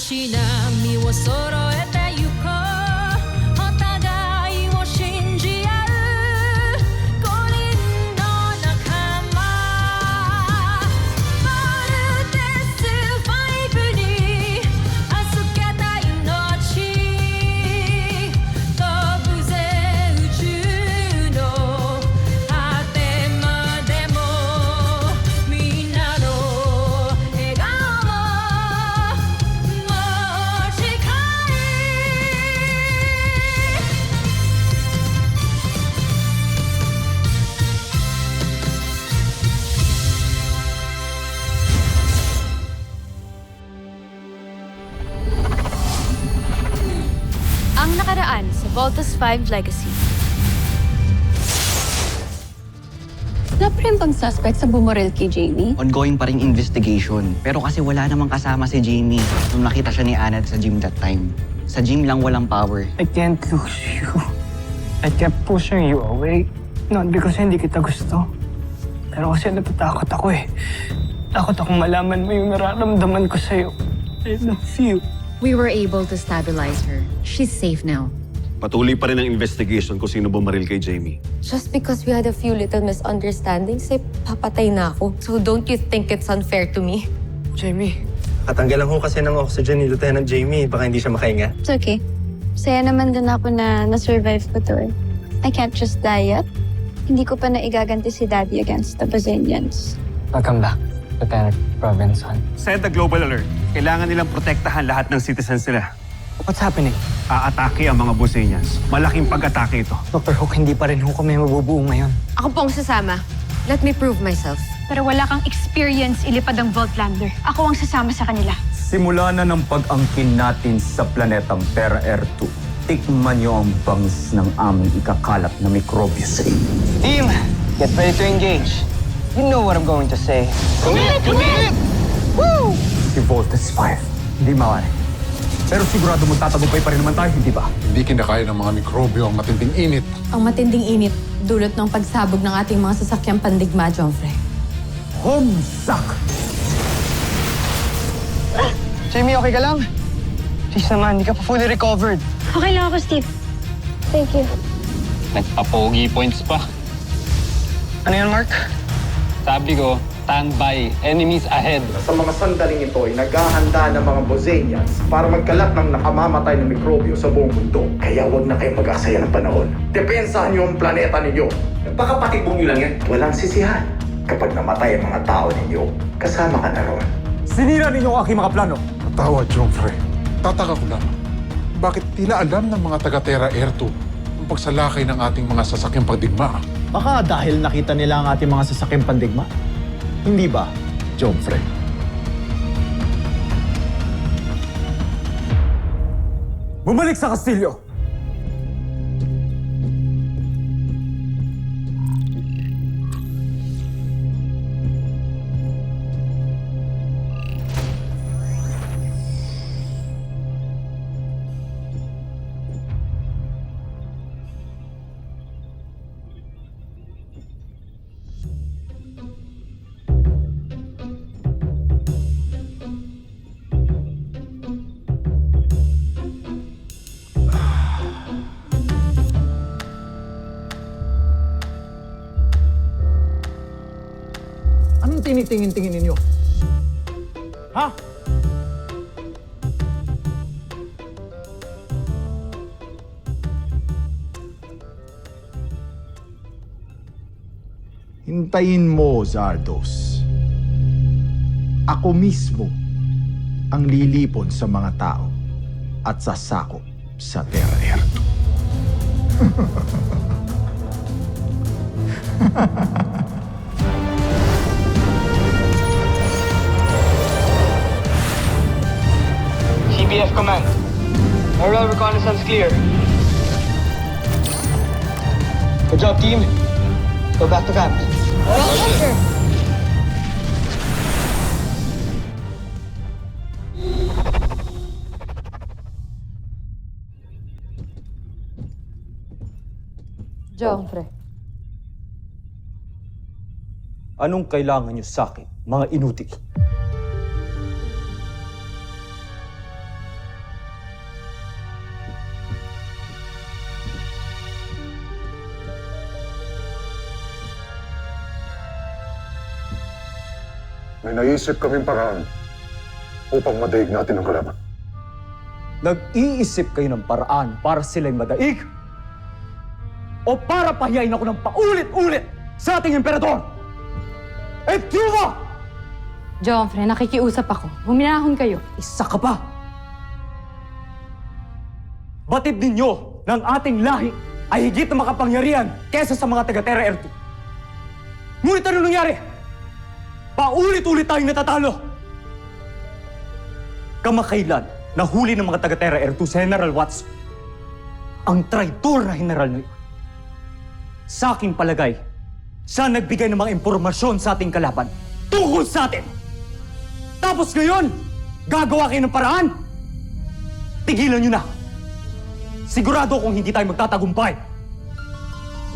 し波を揃えてゆこうお互いを信じ合う五人の仲間まるでスファイブに預けた命飛ぶぜ宇宙の果てまでもみんなの笑顔も近いAng nakaraan sa Voltus 5 Legacy. Wala pa rin bang suspect sa bumorel kay Jamie? Ongoing pa ring investigation. Pero kasi wala namang kasama si Jamie nung nakita siya ni Anad sa gym that time. Sa gym lang walang power. I can't lose you. I kept pushing you away. Not because hindi kita gusto. Pero kasi natatakot ako eh. Takot akong malaman mo yung nararamdaman ko sa'yo. I love you. We were able to stabilize her. She's safe now. Patuloy pa rin ang investigation kung sino bumaril kay Jamie. Just because we had a few little misunderstandings, eh, papatay na ako. So don't you think it's unfair to me? Jamie. Katanggalan ko kasi ng oxygen ni Lieutenant Jamie. Baka hindi siya makahinga. It's okay. Saya naman din ako na na-survive ko to eh. I can't just die yet. Hindi ko pa naigaganti si Daddy against the Brazilians. Welcome back, Lieutenant Robinson. Send a global alert. Kailangan nilang protektahan lahat ng citizens nila. What's happening? Aatake ang mga Bosenians. Malaking pag-atake ito. Dr. Hook, hindi pa rin ho kami mabubuo ngayon. Ako pong sasama. Let me prove myself. Pero wala kang experience ilipad ang Voltlander. Ako ang sasama sa kanila. Simula na ng pag-angkin natin sa planetang Terra Air 2. Tikman niyo ang bangis ng aming ikakalat na mikrobyo sa inyo. Team, get ready to engage. You know what I'm going to say. Si Voltus 5, hindi mawari. Pero sigurado magtatagumpay pa rin naman tayo, hindi ba? Hindi kinakaya ng mga mikrobyo ang matinding init. Ang matinding init, dulot ng pagsabog ng ating mga sasakyang pandigma, Joffrey. Homesuck! Jamie, okay ka lang? Please naman, hindi ka pa fully recovered. Okay lang ako, Steve. Thank you. Nagpa-pogi points pa. Ano yan, Mark? Sabi ko, stand by, enemies ahead. Sa mga sandaling ito ay naghahanda ng mga Bosenians para magkalat ng nakamamatay na mikrobyo sa buong mundo. Kaya huwag na kayong mag-aksaya ng panahon. Depensahan niyo ang planeta ninyo. Baka patibong niyo lang yan. Walang sisihan. Kapag namatay ang mga tao ninyo, kasama ka na ron. Sinira ninyo ang aking mga plano. Tawa, Joffrey. Tataka ko lang. Bakit tila alam ng mga taga-Terra Air 2 ang pagsalakay ng ating mga sasakyang pagdigma? Baka dahil nakita nila ang ating mga sasakyang pandigma. Hindi ba, Joffrey? Bumalik sa kastilyo! Anong tinitingin-tingin ninyo? Ha? Hintayin mo, Zardos. Ako mismo ang lilipon sa mga tao at sasakop sa Terra Air 2. CBF Command. Aerial reconnaissance clear. Good job, team. Go back to camp. Roger. Joffrey. Anong kailangan niyo sa akin, mga inutil? May naisip kaming paraan upang madaig natin ang kalaban. Nag-iisip kayo ng paraan para sila'y madaig? O para pahiyain ako ng paulit-ulit sa ating emperador? Etyuma! Joffrey, nakikiusap ako. Huminahon kayo. Isa ka pa! Batid ninyo ng ating lahi ay higit na makapangyarihan kesa sa mga taga-Terra Ertu. Ngunit ano nangyari? Paulit-ulit tayong natatalo. Kamakailan, nahuli ng mga taga-Terra Ertu si General Watson. Ang traitor na general na yun. Sa aking palagay, siya nagbigay ng mga impormasyon sa ating kalaban tungkol sa atin. Tapos ngayon, gagawa kayo ng paraan? Tigilan nyo na. Sigurado kung hindi tayo magtatagumpay.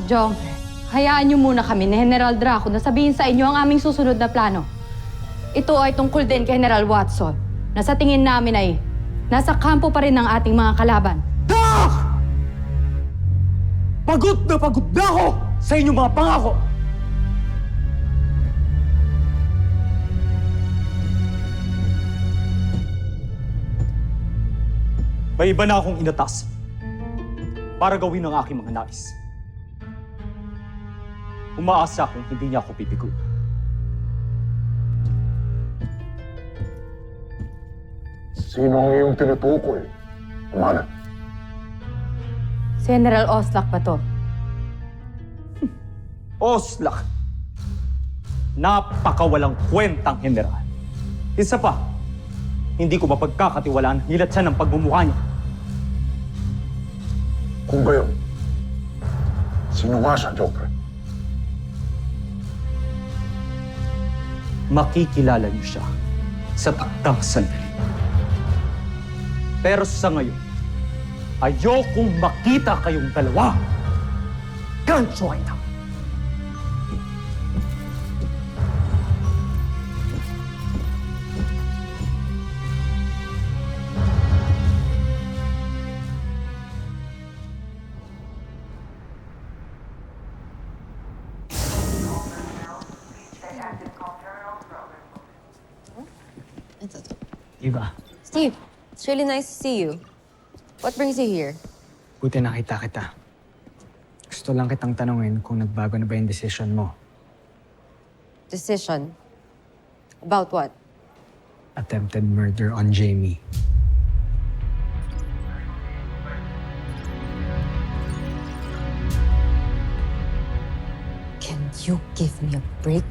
Joffrey, hayaan niyo muna kami ni General Draco na sabihin sa inyo ang aming susunod na plano. Ito ay tungkol din kay General Watson na sa tingin namin ay nasa kampo pa rin ng ating mga kalaban. Pagod na ako sa inyong mga pangako. May iba na akong inatas para gawin ang aking mga nais. Umaasa akong hindi niya ako pipigo. Sino ang iyong tinutukoy? Umanat. Si General Oslak ba to? Oslak! Napakawalang kwentang general. Isa pa, hindi ko mapagkakatiwalaan hilat siya ng pagmumukha niya. Kung gayon, sino nga siya, Joffrey? Makikilala niyo siya sa takdang sandali. Pero sa ngayon, ayokong makita kayong dalawa. Gancho ay na. Eva, Steve, it's really nice to see you. What brings you here? buti nakita kita. Gusto lang kitang tanungin kung nagbago na ba yung decision mo. Decision? About what? Attempted murder on Jamie. Can you give me a break?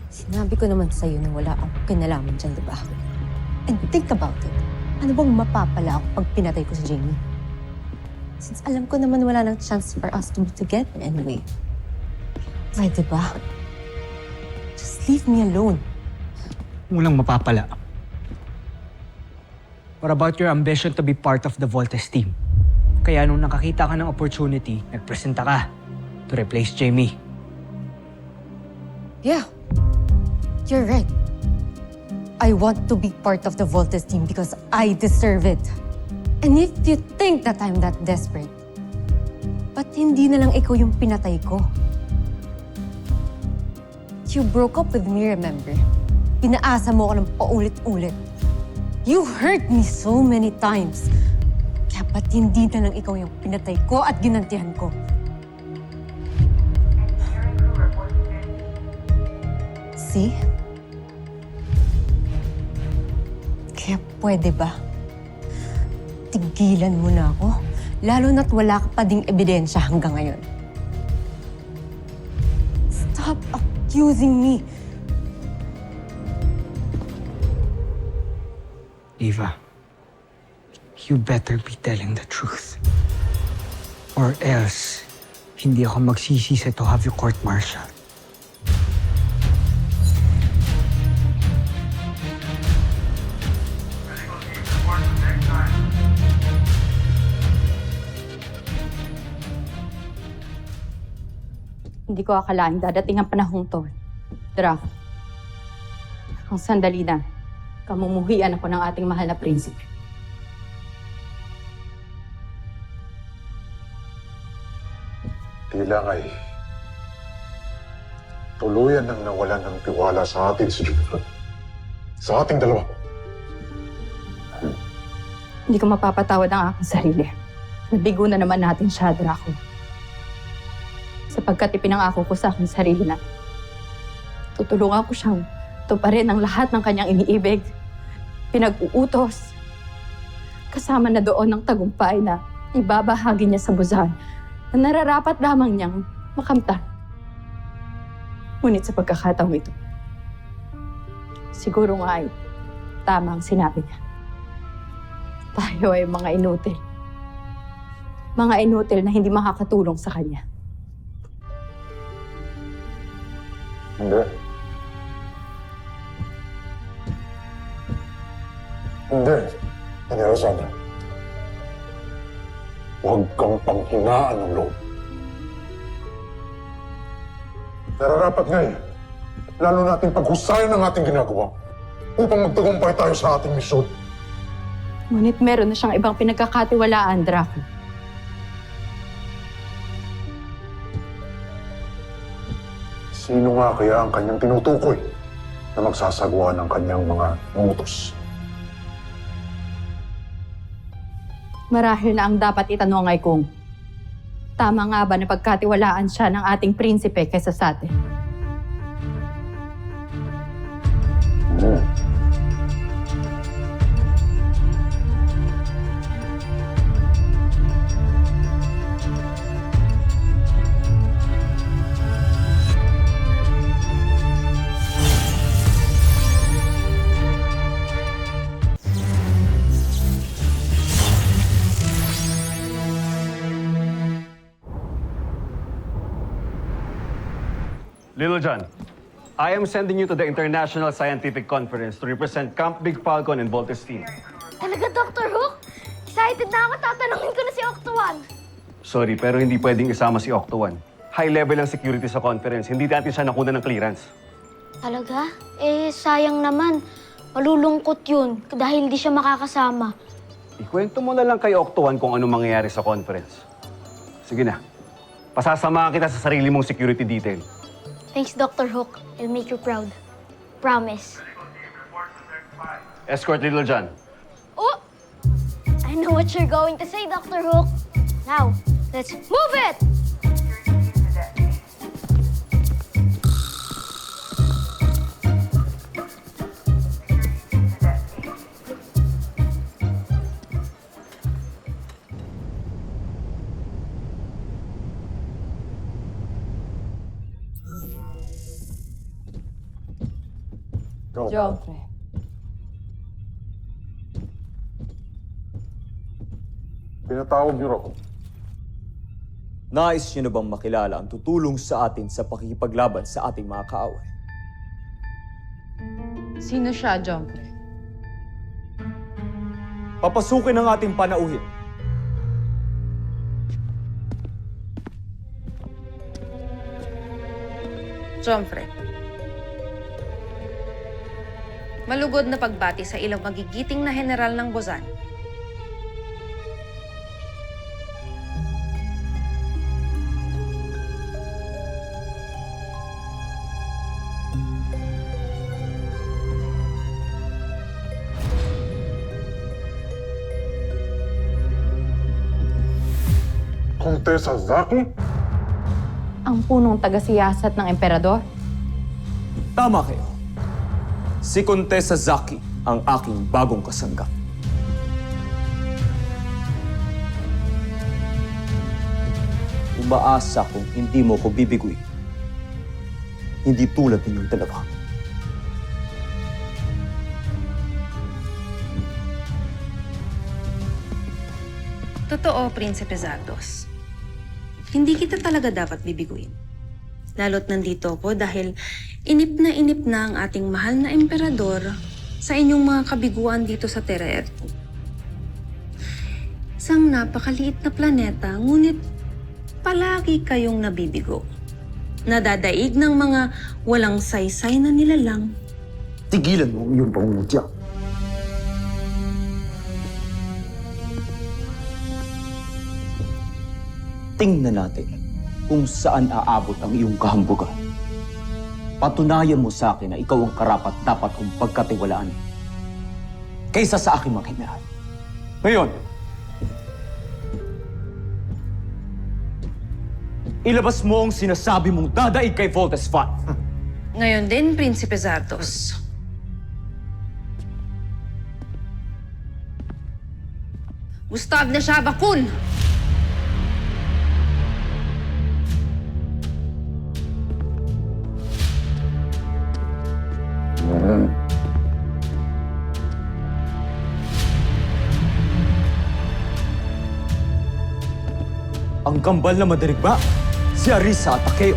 Sinabi ko naman sa'yo na wala akong kinalaman dyan, di ba? And think about it. Ano bang mapapala ako pag pinatay ko si Jamie? Since alam ko naman wala nang chance for us to be together anyway. Pwede ba? Just leave me alone. Walang mapapala. What about your ambition to be part of the Voltes team? Kaya nung nakakita ka ng opportunity, nagpresenta ka to replace Jamie. Yeah, you're right. I want to be part of the Voltes team because I deserve it. And if you think that I'm that desperate, ba't hindi na lang ikaw yung pinatay ko? You broke up with me, remember? Pinaasa mo ako ng paulit-ulit. You hurt me so many times. Kaya ba't hindi na lang ikaw yung pinatay ko at ginantihan ko? See? Kaya pwede ba? Tigilan mo na ako, lalo na't wala ka pa ding ebidensya hanggang ngayon. Stop accusing me. Eva, you better be telling the truth. Or else, hindi ako magsisisi to have you court-martial. Hindi ko akalaing dadating ang panahong to. Draco, ang sandali na, kamumuhian ako ng ating mahal na prinsipe. Tila nga'y Tuluyan nang nawalan ng tiwala sa atin si Jupiter. Sa ating dalawa. Hindi ko mapapatawad ang aking sarili. Nabigo na naman natin siya, Draco. Sapagkat ipinangako ko sa aking sarili na tutulungan ko siyang tuparin ang lahat ng kanyang iniibig, pinag-uutos, kasama na doon ng tagumpay na ibabahagi niya sa Busan na nararapat lamang niyang makamtan. Ngunit sa pagkakataong ito, siguro nga ay tama ang sinabi niya. Tayo ay mga inutil. Mga inutil na hindi makakatulong sa kanya. Hindi. Hindi. Hindi, Rosana. Huwag kang panghinaan ng loob. Nararapat nga eh. Lalo natin paghusayan ang ating ginagawa upang magtagumpay tayo sa ating misyon. Ngunit meron na siyang ibang pinagkakatiwalaan, Draco. Sino nga kaya ang kanyang tinutukoy na magsasagawa ng kanyang mga utos? Marahil na ang dapat itanong ay kung tama nga ba na pagkatiwalaan siya ng ating prinsipe kaysa sa atin? Little John, I am sending you to the International Scientific Conference to represent Camp Big Falcon and Voltes team. Talaga, Dr. Hook? Excited na ako. Tatanungin ko na si Octo-1. Sorry, pero hindi pwedeng isama si Octo-1. High level ang security sa conference. Hindi natin siya nakuha ng clearance. Talaga? Eh, sayang naman. Malulungkot yun dahil hindi siya makakasama. Ikwento mo na lang kay Octo-1 kung ano mangyayari sa conference. Sige na. Pasasamahan kita sa sarili mong security detail. Thanks, Dr. Hook. I'll make you proud. Promise. Escort Little John. Oh! I know what you're going to say, Dr. Hook. Now, let's move it! Joffrey. Pinatawag niyo ako. Nais niyo na bang makilala ang tutulong sa atin sa pakikipaglaban sa ating mga kaaway? Sino siya, Joffrey? Papasukin ang ating panauhin. Joffrey. Malugod na pagbati sa ilang magigiting na general ng Bozan. Kontesa Zaki? Ang punong taga-siyasat ng emperador? Tama kayo. Si Kontesa Zaki ang aking bagong kasangga. Umaasa kung hindi mo ko bibiguin. Hindi tulad ninyong dalawa. Totoo, Prinsipe Zardos. Hindi kita talaga dapat bibiguin. Lalo't nandito ako dahil inip na ang ating mahal na emperador sa inyong mga kabiguan dito sa Terra Erto. Isang napakaliit na planeta, ngunit palagi kayong nabibigo. Nadadaig ng mga walang saysay na nilalang. Tigilan mo ang iyong pangungutya. Tingnan natin kung saan aabot ang iyong kahambugan. patunayan mo sa akin na ikaw ang karapat dapat kong pagkatiwalaan kaysa sa aking mga general. Ngayon, ilabas mo ang sinasabi mong dadaig kay Voltes 5. Ngayon din, Prinsipe Zardos. Gustav na Shabakun! Ang kambal na madirigma, si Arisa at Takeo.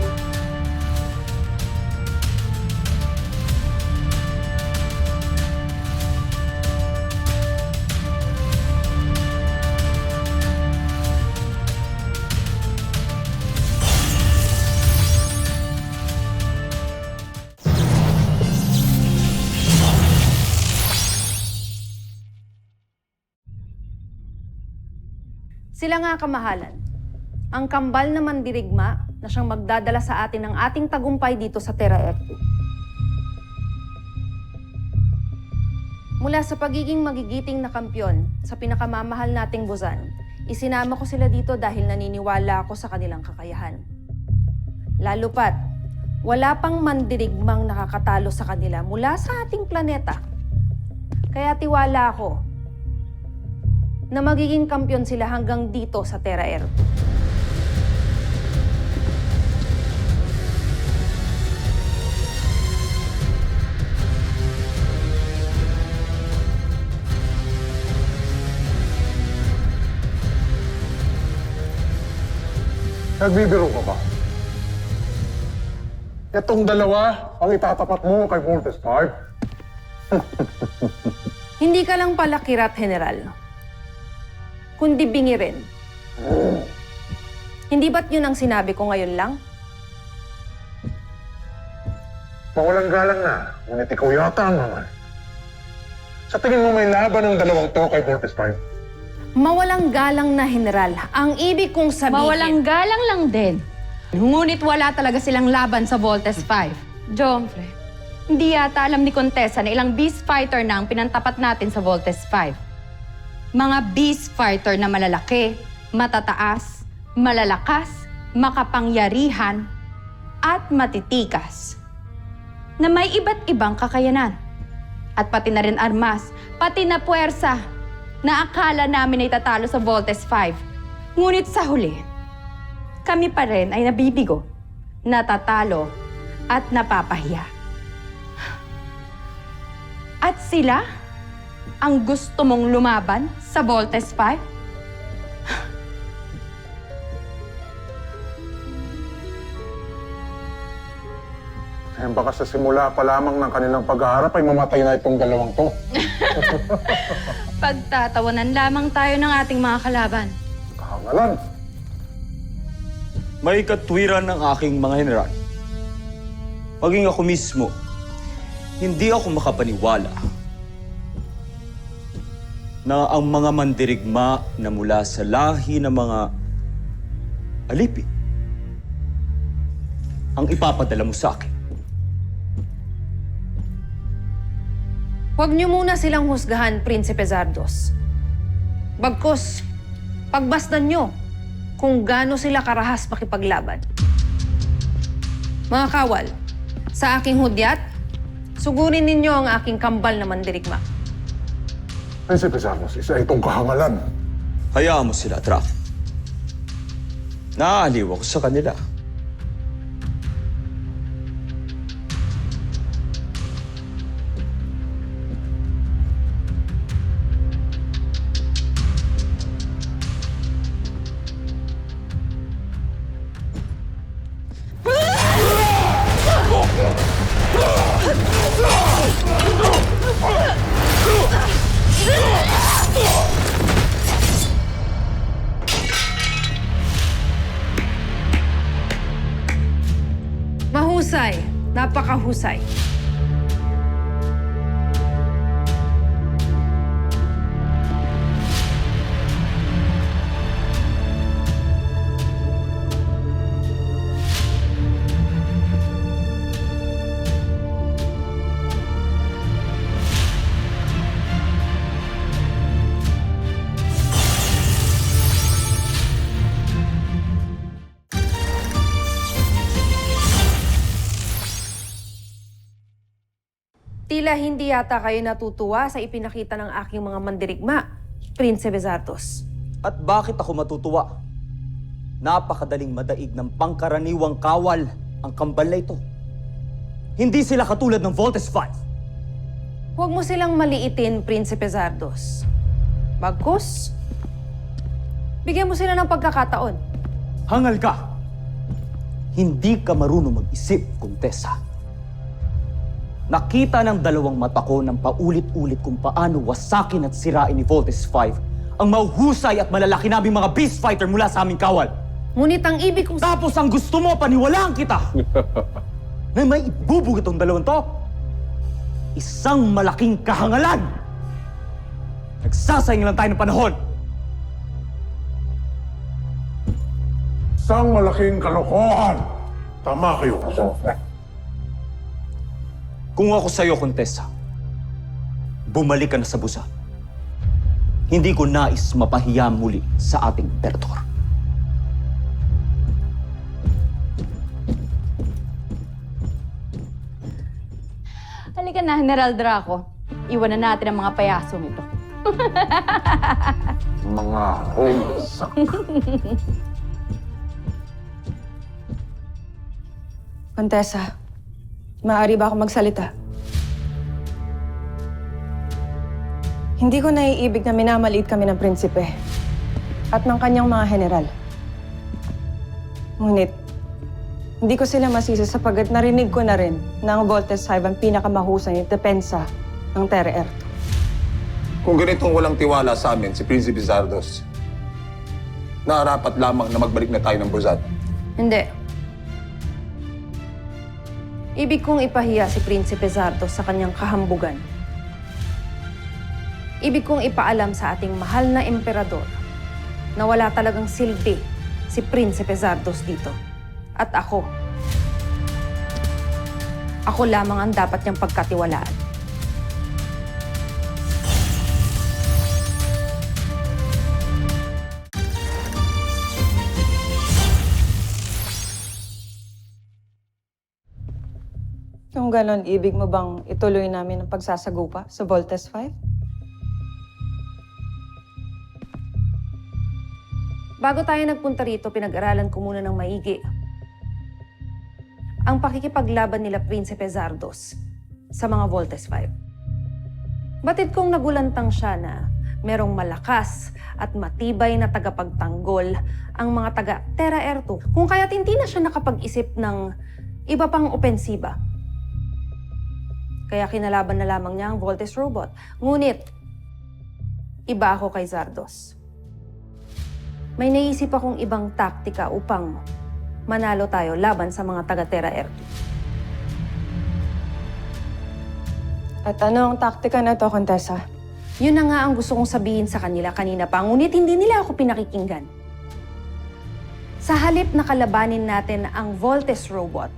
Sila nga kamahalan. Ang kambal na mandirigma na siyang magdadala sa atin ng ating tagumpay dito sa Terra Ertu. Mula sa pagiging magigiting na kampyon sa pinakamamahal nating Buzan, isinama ko sila dito dahil naniniwala ako sa kanilang kakayahan. Lalo pat, wala pang mandirigmang nakakatalo sa kanila mula sa ating planeta. Kaya tiwala ako na magiging kampyon sila hanggang dito sa Terra Ertu. Nagbibiro ka ba? Itong dalawa ang itatapat mo kay Voltes 5? Hindi ka lang pala kirat, General. Kundi bingi rin. Hindi ba't yun ang sinabi ko ngayon lang? Mawalang galang na, ngunit ikaw yata ang naman. Sa tingin mo may laban ng dalawang to kay Voltes 5? Mawalang galang na, General. Ang ibig kong sabihin... Mawalang galang lang din. Ngunit wala talaga silang laban sa Voltes 5. Jomfre, hindi yata alam ni Contessa na ilang beast fighter na ang pinantapat natin sa Voltes 5. Mga beast fighter na malalaki, matataas, malalakas, makapangyarihan, at matitikas. Na may iba't ibang kakayanan. At pati na rin armas, pati na puwersa na akala namin ay tatalo sa Voltes 5. Ngunit sa huli, kami pa rin ay nabibigo, natatalo, at napapahiya. At sila ang gusto mong lumaban sa Voltes 5? Eh baka sa simula pa lamang ng kanilang pag-aarap ay mamatay na itong dalawang to. Pagtatawanan lamang tayo ng ating mga kalaban. Kahangalan. May katwiran ng aking mga general. Maging ako mismo, hindi ako makapaniwala na ang mga mandirigma na mula sa lahi ng mga alipin ang ipapadala mo sa akin. Huwag niyo muna silang husgahan, Prinsipe Zardos. Bagkus, pagbasdan niyo kung gaano sila karahas makipaglaban. Mga kawal, sa aking hudyat, sugurin ninyo ang aking kambal na mandirigma. Prinsipe Zardos, isa itong kahangalan. Hayaan mo sila, Traf. Naaaliw ako sa kanila. Tila hindi yata kayo natutuwa sa ipinakita ng aking mga mandirigma, Prinsipe Zardos. At bakit ako matutuwa? Napakadaling madaig ng pangkaraniwang kawal ang kambal na ito. Hindi sila katulad ng Voltes 5. Huwag mo silang maliitin, Prinsipe Zardos. Bagkus, bigyan mo sila ng pagkakataon. Hangal ka! Hindi ka marunong mag-isip, Kontesa. Nakita ng dalawang mata ko ng paulit-ulit kung paano wasakin at sirain ni Voltes 5 ang mahuhusay at malalaki naming mga beast fighter mula sa aming kawal. Ngunit ang ibig kong... Tapos ang gusto mo, paniwalaan kita! Na may ibubog itong dalawang to? Isang malaking kahangalan! Nagsasayang lang tayo ng panahon! Isang malaking kalokohan. Tama kayo, Kosofe. Kung ako sa'yo, Kontesa, bumalik ka na sa busa. Hindi ko nais mapahiya muli sa ating emperador. Halika na, General Draco. Iwanan natin ang mga payasong ito. Mga homeless. Kontesa, maaari ba ako magsalita? Hindi ko naiibig na minamaliit kami ng prinsipe at ng kanyang mga general. Ngunit, hindi ko sila masisi sapagkat narinig ko na rin na ang Voltes 5 ang pinakamahusay na depensa ng Terra Erto. Kung ganitong walang tiwala sa amin si Prinsipe Zardos, naarapat lamang na magbalik na tayo ng Burzad. Hindi. Ibig kong ipahiya si Prinsipe Zardos sa kanyang kahambugan. Ibig kong ipaalam sa ating mahal na emperador na wala talagang silbi si Prinsipe Zardos dito. At ako lamang ang dapat niyang pagkatiwalaan. Kung ganon, ibig mo bang ituloy namin ang pagsasagupa sa Voltes 5? Bago tayo nagpunta rito, pinag-aralan ko muna ng maigi ang pakikipaglaban nila Prinsipe Zardos sa mga Voltes 5. Batid kong nagulantang siya na merong malakas at matibay na tagapagtanggol ang mga taga Terra Erto, kung kaya't hindi na siya nakapag-isip ng iba pang opensiba. Kaya kinalaban na lamang niya ang Voltes robot. Ngunit, iba ako kay Zardos. May naisip akong ibang taktika upang manalo tayo laban sa mga taga-Terra Erto. At ano ang taktika na ito, Kontesa? Yun na nga ang gusto kong sabihin sa kanila kanina pa, ngunit hindi nila ako pinakikinggan. Sa halip na kalabanin natin ang Voltes robot,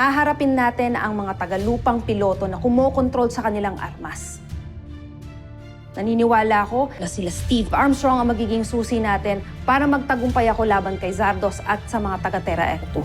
haharapin natin ang mga tagalupang piloto na kumokontrol sa kanilang armas. Naniniwala ako na sila Steve Armstrong ang magiging susi natin para magtagumpay ako laban kay Zardos at sa mga taga-Terra Erto.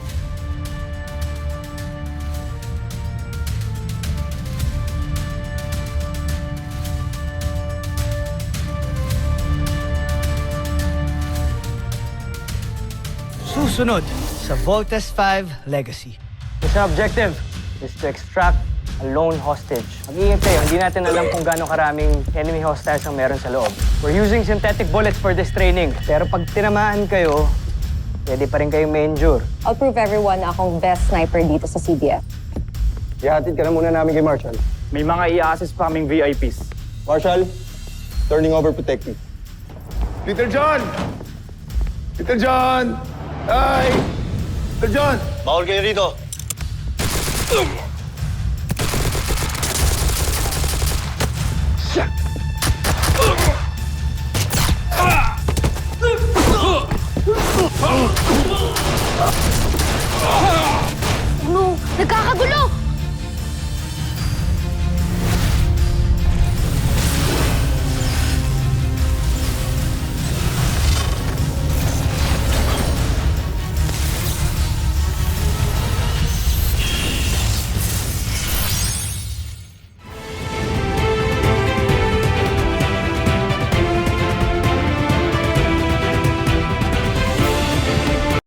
Susunod sa Voltes 5 Legacy. Mission objective is to extract a lone hostage. Mag-iingat kayo, hindi natin alam kung gaano karaming enemy hostiles ang meron sa loob. We're using synthetic bullets for this training. Pero pag tinamaan kayo, pwede pa rin kayong ma-injure. I'll prove everyone na akong best sniper dito sa CDF. Ihatid ka na muna namin kay Marshall. May mga i-assist pa kaming VIPs. Marshall, turning over protective. Peter John! Peter John! Hi! Peter John! Bawal kayo rito. No! Nagkakagulo!